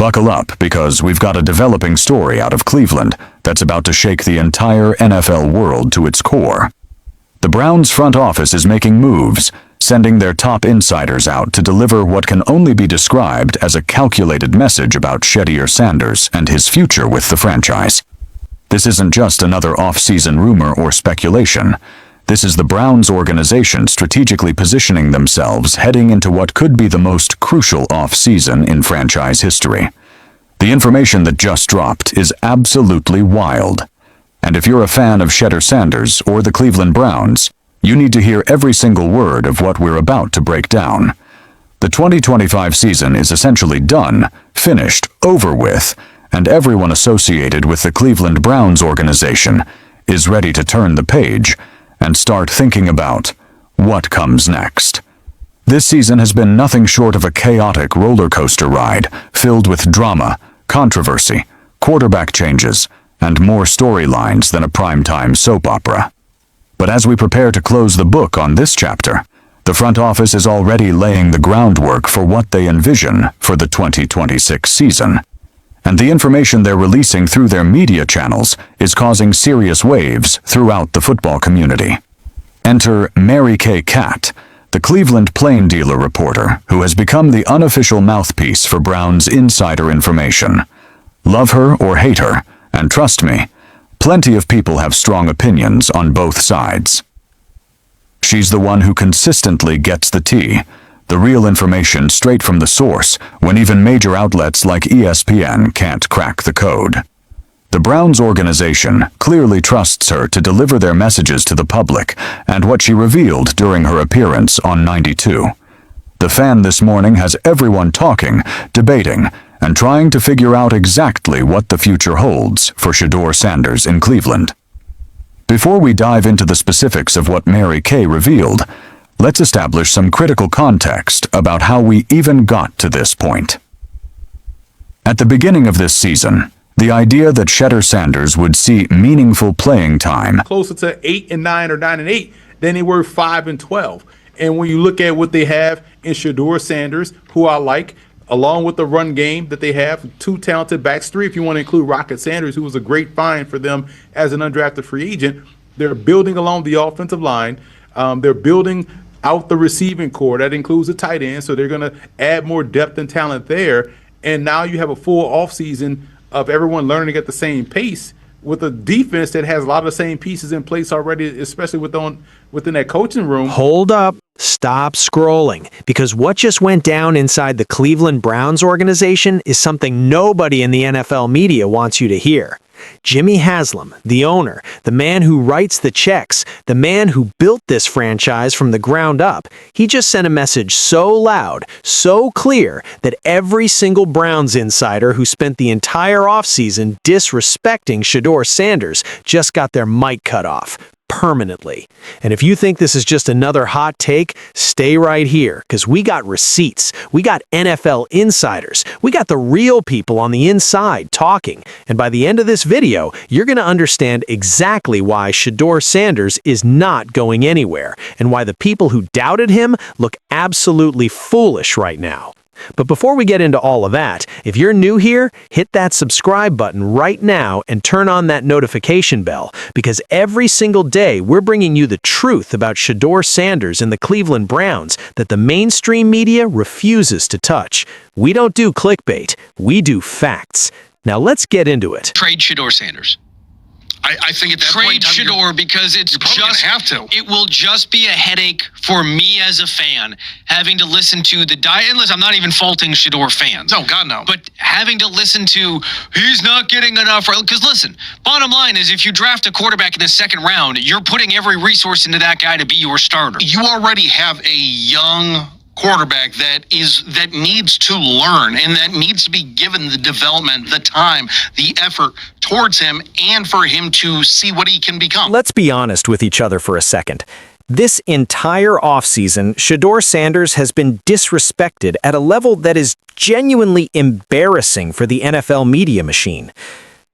Buckle up, because we've got a developing story out of Cleveland that's about to shake the entire NFL world to its core. The Browns front office is making moves, sending their top insiders out to deliver what can only be described as a calculated message about Shedeur Sanders and his future with the franchise. This isn't just another off-season rumor or speculation. This is the Browns organization strategically positioning themselves heading into what could be the most crucial off-season in franchise history. The information that just dropped is absolutely wild. And if you're a fan of Shedeur Sanders or the Cleveland Browns, you need to hear every single word of what we're about to break down. The 2025 season is essentially done, finished, over with, and everyone associated with the Cleveland Browns organization is ready to turn the page and start thinking about what comes next. This season has been nothing short of a chaotic roller coaster ride, filled with drama, controversy, quarterback changes, and more storylines than a primetime soap opera. But as we prepare to close the book on this chapter, the front office is already laying the groundwork for what they envision for the 2026 season. And the information they're releasing through their media channels is causing serious waves throughout the football community. Enter Mary Kay Cabot, the Cleveland Plain Dealer reporter who has become the unofficial mouthpiece for Browns insider information. Love her or hate her, and trust me, plenty of people have strong opinions on both sides. She's the one who consistently gets the tea, the real information straight from the source, when even major outlets like ESPN can't crack the code. The Browns organization clearly trusts her to deliver their messages to the public, and what she revealed during her appearance on 92. The Fan this morning has everyone talking, debating, and trying to figure out exactly what the future holds for Shedeur Sanders in Cleveland. Before we dive into the specifics of what Mary Kay revealed, let's establish some critical context about how we even got to this point. At the beginning of this season, the idea that Shedeur Sanders would see meaningful playing time closer to 8-9 or 9-8 than they were 5-12. And when you look at what they have in Shedeur Sanders, who I like, along with the run game that they have, two talented backs, three if you want to include Rocket Sanders, who was a great find for them as an undrafted free agent. They're building along the offensive line. They're building out the receiving core. That includes the tight end, so they're going to add more depth and talent there. And now you have a full offseason of everyone learning at the same pace with a defense that has a lot of the same pieces in place already, especially within that coaching room. Hold up. Stop scrolling, because what just went down inside the Cleveland Browns organization is something nobody in the NFL media wants you to hear. Jimmy Haslam, the owner, the man who writes the checks, the man who built this franchise from the ground up, he just sent a message so loud, so clear, that every single Browns insider who spent the entire offseason disrespecting Shedeur Sanders just got their mic cut off. Permanently. And if you think this is just another hot take, stay right here, because we got receipts. We got NFL insiders. We got the real people on the inside talking. And by the end of this video, you're going to understand exactly why Shedeur Sanders is not going anywhere, and why the people who doubted him look absolutely foolish right now. But before we get into all of that, if you're new here, hit that subscribe button right now and turn on that notification bell, because every single day we're bringing you the truth about Shedeur Sanders and the Cleveland Browns that the mainstream media refuses to touch. We don't do clickbait, we do facts. Now let's get into it. Trade Shedeur Sanders. I think at that Trade point in time, Shedeur because it's just have to. It will just be a headache for me as a fan having to listen to the and listen, I'm not even faulting Shedeur fans. No, God no. But having to listen to he's not getting enough, because listen, bottom line is if you draft a quarterback in the second round, you're putting every resource into that guy to be your starter. You already have a young quarterback that needs to learn and that needs to be given the development, the time, the effort towards him, and for him to see what he can become. Let's be honest with each other for a second. This entire offseason, Shedeur Sanders has been disrespected at a level that is genuinely embarrassing for the NFL media machine.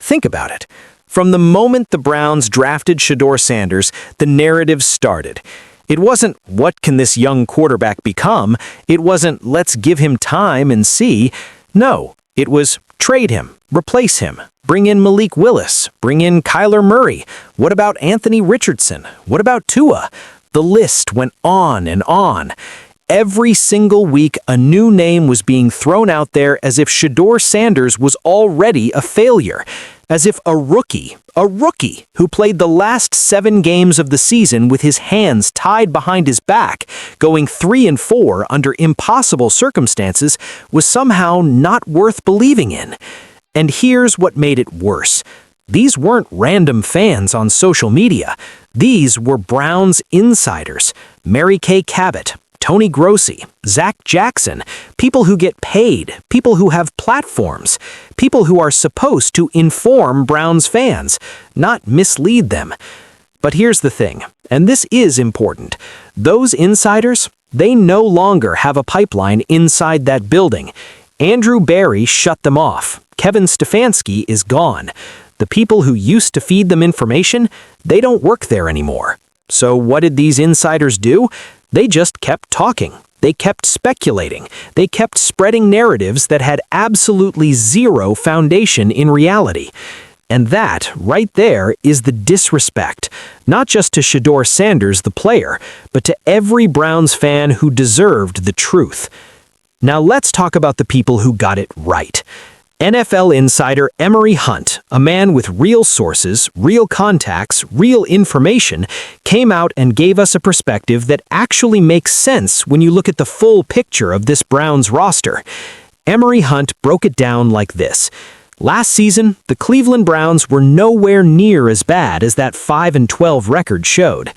Think about it. From the moment the Browns drafted Shedeur Sanders, the narrative started. It wasn't, what can this young quarterback become? It wasn't, let's give him time and see. No, It was trade him, replace him, bring in Malik Willis, bring in Kyler Murray. What about Anthony Richardson? What about Tua? The list went on and on. Every single week, a new name was being thrown out there as if Shedeur Sanders was already a failure. As if a rookie who played the last 7 games of the season with his hands tied behind his back, going 3-4 under impossible circumstances, was somehow not worth believing in. And here's what made it worse. These weren't random fans on social media. These were Browns insiders. Kay Cabot, Tony Grossi, Zach Jackson, people who get paid, people who have platforms, people who are supposed to inform Browns fans, not mislead them. But here's the thing, and this is important. Those insiders, they no longer have a pipeline inside that building. Andrew Barry shut them off. Kevin Stefanski is gone. The people who used to feed them information, they don't work there anymore. So what did these insiders do? They just kept talking. They kept speculating. They kept spreading narratives that had absolutely zero foundation in reality. And that, right there, is the disrespect, not just to Shedeur Sanders, the player, but to every Browns fan who deserved the truth. Now let's talk about the people who got it right. NFL insider Emory Hunt, a man with real sources, real contacts, real information, came out and gave us a perspective that actually makes sense when you look at the full picture of this Browns roster. Emory Hunt broke it down like this. Last season, the Cleveland Browns were nowhere near as bad as that 5-12 record showed.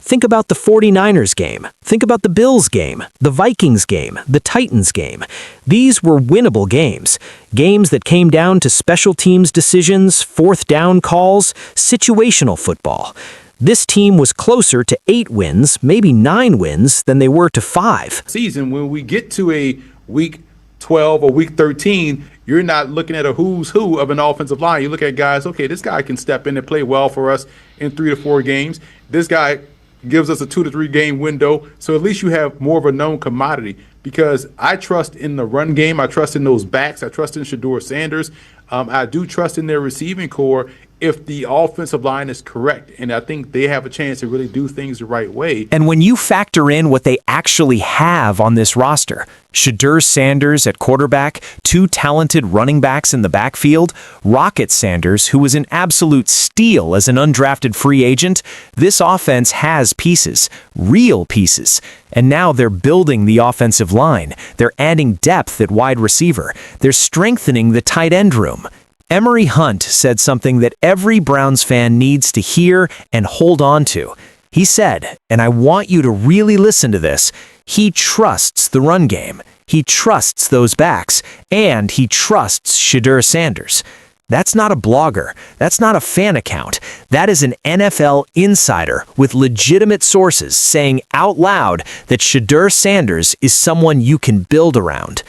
Think about the 49ers game. Think about the Bills game, the Vikings game, the Titans game. These were winnable games. Games that came down to special teams decisions, fourth down calls, situational football. This team was closer to 8 wins, maybe 9 wins, than they were to 5. Season, when we get to a week 12 or week 13, you're not looking at a who's who of an offensive line. You look at guys, okay, this guy can step in and play well for us in 3 to 4 games. This guy gives us a 2 to 3 game window. So at least you have more of a known commodity, because I trust in the run game. I trust in those backs. I trust in Shedeur Sanders. I do trust in their receiving core if the offensive line is correct. And I think they have a chance to really do things the right way. And when you factor in what they actually have on this roster, Shedeur Sanders at quarterback, 2 talented running backs in the backfield, Rocket Sanders, who was an absolute steal as an undrafted free agent, this offense has pieces, real pieces. And now they're building the offensive line. They're adding depth at wide receiver. They're strengthening the tight end room. Emory Hunt said something that every Browns fan needs to hear and hold on to. He said, and I want you to really listen to this, he trusts the run game, he trusts those backs, and he trusts Shedeur Sanders. That's not a blogger. That's not a fan account. That is an NFL insider with legitimate sources saying out loud that Shedeur Sanders is someone you can build around.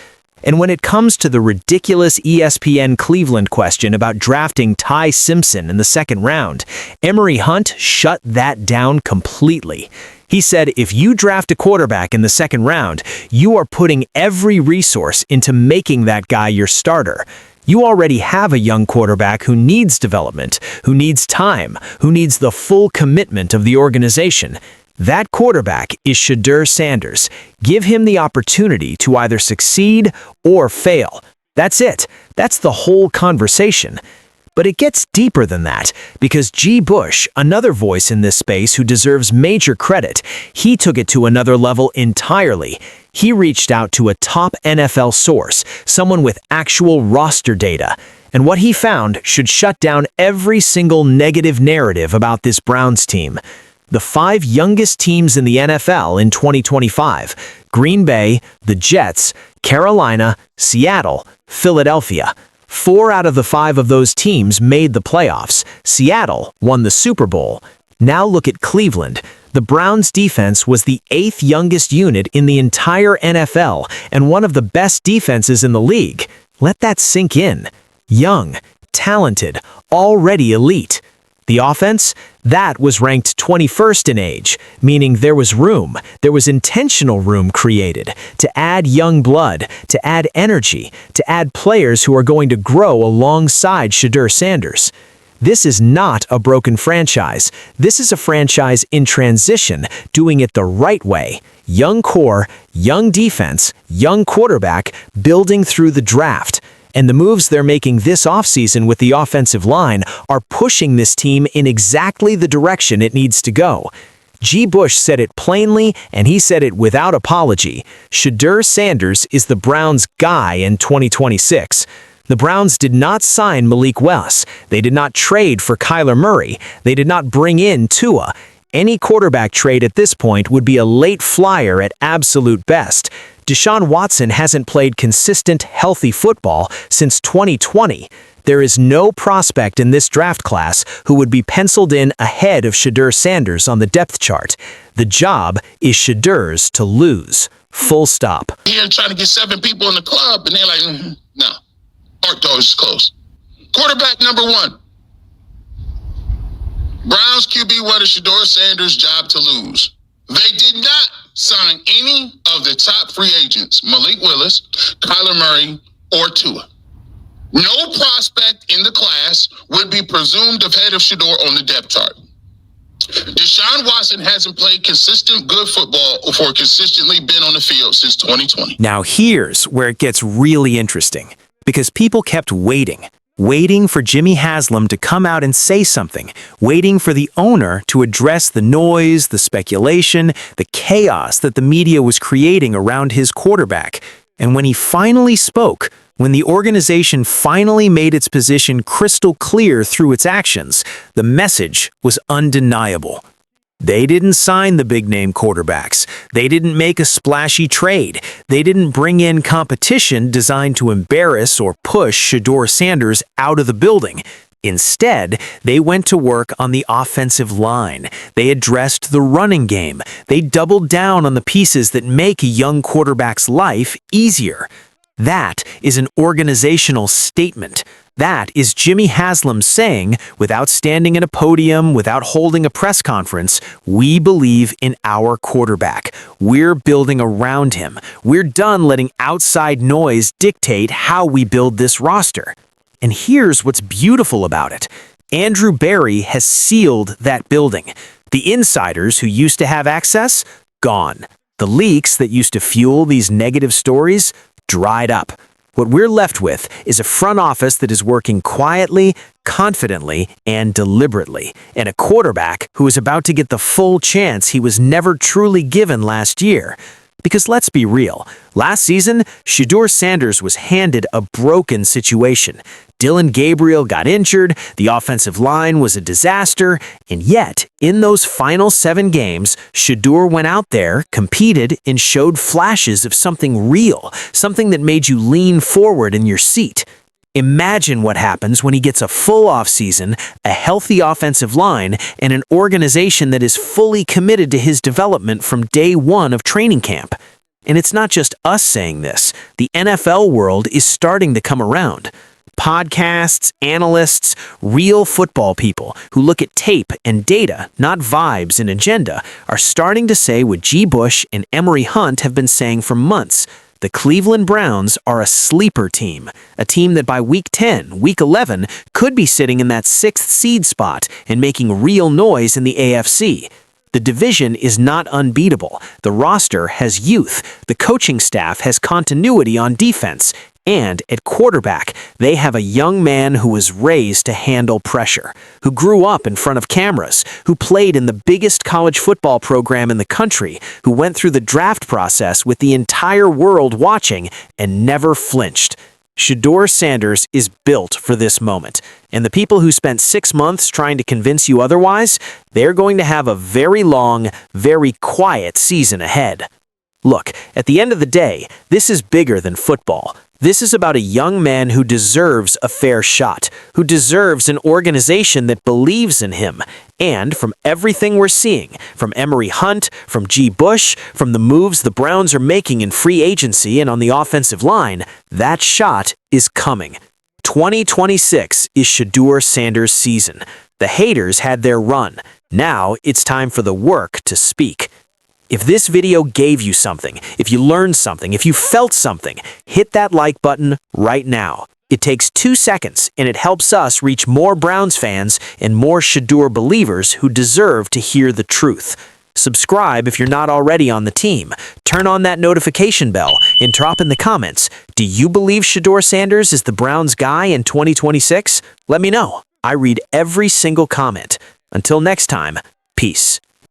And when it comes to the ridiculous ESPN Cleveland question about drafting Ty Simpson in the 2nd round, Emory Hunt shut that down completely. He said, if you draft a quarterback in the 2nd round, you are putting every resource into making that guy your starter. You already have a young quarterback who needs development, who needs time, who needs the full commitment of the organization. That quarterback is Shedeur Sanders. Give him the opportunity to either succeed or fail. That's it. That's the whole conversation. But it gets deeper than that, because G. Bush, another voice in this space who deserves major credit, he took it to another level entirely. He reached out to a top NFL source, someone with actual roster data. And what he found should shut down every single negative narrative about this Browns team. The 5 youngest teams in the NFL in 2025, Green Bay, the Jets, Carolina, Seattle, Philadelphia. 4 out of the 5 of those teams made the playoffs. Seattle won the Super Bowl. Now look at Cleveland. The Browns' defense was the 8th youngest unit in the entire NFL and one of the best defenses in the league. Let that sink in. Young, talented, already elite. The offense? That was ranked 21st in age, meaning there was room, there was intentional room created to add young blood, to add energy, to add players who are going to grow alongside Shedeur Sanders. This is not a broken franchise. This is a franchise in transition, doing it the right way. Young core, young defense, young quarterback, building through the draft. And the moves they're making this offseason with the offensive line are pushing this team in exactly the direction it needs to go. G. Bush said it plainly, and he said it without apology. Shedeur Sanders is the Browns' guy in 2026. The Browns did not sign Malik Willis. They did not trade for Kyler Murray. They did not bring in Tua. Any quarterback trade at this point would be a late flyer at absolute best. Deshaun Watson hasn't played consistent, healthy football since 2020. There is no prospect in this draft class who would be penciled in ahead of Shedeur Sanders on the depth chart. The job is Shedeur's to lose. Full stop. Here trying to get 7 people in the club, and they're like, no, our doors is closed. Quarterback number 1. Browns QB1 is Shedeur Sanders' job to lose. They did not sign any of the top free agents, Malik Willis, Kyler Murray, or Tua. No prospect in the class would be presumed ahead of Shedeur on the depth chart. Deshaun Watson hasn't played consistent good football or consistently been on the field since 2020. Now here's where it gets really interesting, because people kept waiting for Jimmy Haslam to come out and say something, waiting for the owner to address the noise, the speculation, the chaos that the media was creating around his quarterback. And when he finally spoke, when the organization finally made its position crystal clear through its actions, the message was undeniable. They didn't sign the big-name quarterbacks. They didn't make a splashy trade. They didn't bring in competition designed to embarrass or push Shedeur Sanders out of the building. Instead, they went to work on the offensive line. They addressed the running game. They doubled down on the pieces that make a young quarterback's life easier. That is an organizational statement. That is Jimmy Haslam saying, without standing at a podium, without holding a press conference, we believe in our quarterback. We're building around him. We're done letting outside noise dictate how we build this roster. And here's what's beautiful about it. Andrew Berry has sealed that building. The insiders who used to have access, gone. The leaks that used to fuel these negative stories, dried up. What we're left with is a front office that is working quietly, confidently, and deliberately, and a quarterback who is about to get the full chance he was never truly given last year. Because let's be real, last season, Shedeur Sanders was handed a broken situation. Dylan Gabriel got injured, the offensive line was a disaster, and yet, in those final 7 games, Shedeur went out there, competed, and showed flashes of something real, something that made you lean forward in your seat. Imagine what happens when he gets a full offseason, a healthy offensive line, and an organization that is fully committed to his development from day 1 of training camp. And it's not just us saying this. The NFL world is starting to come around. Podcasts, analysts, real football people who look at tape and data, not vibes and agenda, are starting to say what G. Bush and Emory Hunt have been saying for months. The Cleveland Browns are a sleeper team, a team that by week 10, week 11, could be sitting in that 6th seed spot and making real noise in the AFC. The division is not unbeatable. The roster has youth. The coaching staff has continuity on defense. And at quarterback, they have a young man who was raised to handle pressure, who grew up in front of cameras, who played in the biggest college football program in the country, who went through the draft process with the entire world watching and never flinched. Shedeur Sanders is built for this moment, and the people who spent 6 months trying to convince you otherwise, they're going to have a very long, very quiet season ahead. Look, at the end of the day, this is bigger than football. This is about a young man who deserves a fair shot, who deserves an organization that believes in him. And from everything we're seeing, from Emory Hunt, from G. Bush, from the moves the Browns are making in free agency and on the offensive line, that shot is coming. 2026 is Shedeur Sanders' season. The haters had their run. Now it's time for the work to speak. If this video gave you something, if you learned something, if you felt something, hit that like button right now. It takes 2 seconds, and it helps us reach more Browns fans and more Shedeur believers who deserve to hear the truth. Subscribe if you're not already on the team. Turn on that notification bell and drop in the comments. Do you believe Shedeur Sanders is the Browns guy in 2026? Let me know. I read every single comment. Until next time, peace.